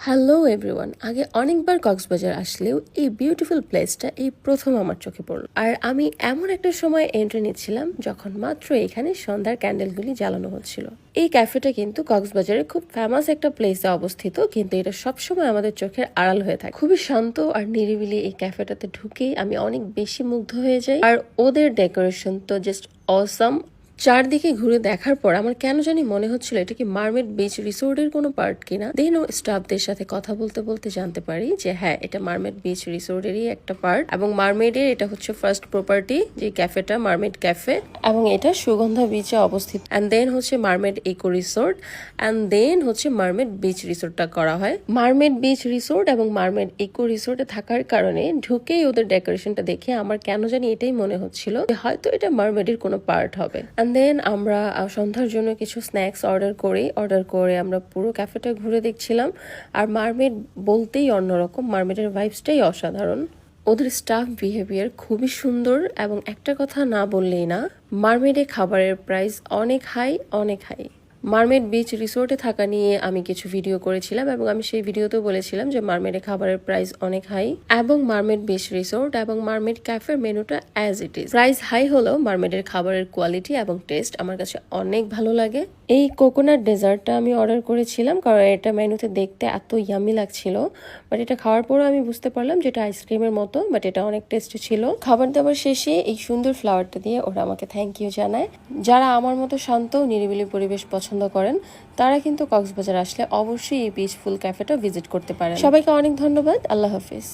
Hello everyone. আগে অনেকবার কক্সবাজার আসলেও এই বিউটিফুল প্লেসটা এই প্রথম আমার চোখে পড়ল। আর আমি এমন একটা সময় এন্ট্রি নিচ্ছিলাম যখন মাত্র এখানে সন্ধ্যার ক্যান্ডেলগুলি জ্বালানো হচ্ছিল। এই ক্যাফেটা কিন্তু কক্সবাজারে খুব ফেমাস একটা প্লেসে অবস্থিত, কিন্তু এটা সবসময় আমাদের চোখের আড়াল হয়ে থাকে। খুবই শান্ত আর নিরিবিলি এই ক্যাফেটাতে ঢুকেই আমি অনেক বেশি মুগ্ধ হয়ে যাই। আর ওদের ডেকোরেশন তো জাস্ট অসাম। চারদিকে ঘুরে দেখার পর আমার কেন জানি মনে হচ্ছিল এটা কি মারমেড বিচ রিসোর্টের কোনো পার্ট কিনা। দেন স্টাফদের সাথে কথা বলতে বলতে জানতে পারি যে হ্যাঁ, এটা মারমেড বিচ রিসোর্টেরই একটা পার্ট, এবং মারমেডের এটা হচ্ছে ফার্স্ট প্রপার্টি, যে ক্যাফেটা মারমেড ক্যাফে, এবং এটা সুগন্ধা বিচে অবস্থিত। অ্যান্ড দেন হচ্ছে mermaid eco resort, and then হচ্ছে মারমেড বিচ রিসোর্টটা করা হয়। মারমেড বিচ রিসোর্ট এবং মারমেড ইকো রিসোর্টে থাকার কারণে ঢুকেই ওদের ডেকোরেশনটা দেখে আমার কেন জানি এটাই মনে হচ্ছিল যে হয়তো এটা মারমেডের কোনো পার্ট হবে। দেন আমরা সন্ধ্যার জন্য কিছু স্ন্যাক্স অর্ডার করে আমরা পুরো ক্যাফেটা ঘুরে দেখছিলাম। আর মারমেড বলতেই অন্যরকম, মারমেডের ভাইবসটাই অসাধারণ। ওদের স্টাফ বিহেভিয়ার খুবই সুন্দর, এবং একটা কথা না বললেই না, মারমেডে খাবারের প্রাইস অনেক হাই। মারমেড বিচ রিসোর্টে থাকা নিয়ে আমি কিছু ভিডিও করেছিলাম, এবং আমি সেই ভিডিওতেও বলেছিলাম যে মারমেডে খাবারের প্রাইস অনেক হাই, এবং মারমেড বিচ রিসোর্ট এবং মারমেড ক্যাফের মেনুটা as it is. Price high হলেও মারমেডের খাবারের কোয়ালিটি এবং টেস্ট আমার কাছে অনেক ভালো লাগে। এই কোকোনাট ডেজার্টটা আমি অর্ডার করেছিলাম কারণ এটা মেনুতে দেখতে এত ইয়ামি লাগছিল, বাট এটা খাওয়ার পরও আমি বুঝতে পারলাম যে এটা আইসক্রিমের মতো, বাট এটা অনেক টেস্টি ছিল। খাবার দাবার শেষে এই সুন্দর ফ্লাওয়ারটা দিয়ে ওরা আমাকে থ্যাংক ইউ জানায়। যারা আমার মতো শান্ত নিরিবিলি পরিবেশ পছন্দ করেন তারা কিন্তু কক্সবাজার আসলে অবশ্যই এই পিসফুল ক্যাফেটা ভিজিট করতে পারেন। সবাইকে অনেক ধন্যবাদ। আল্লাহ হাফিজ।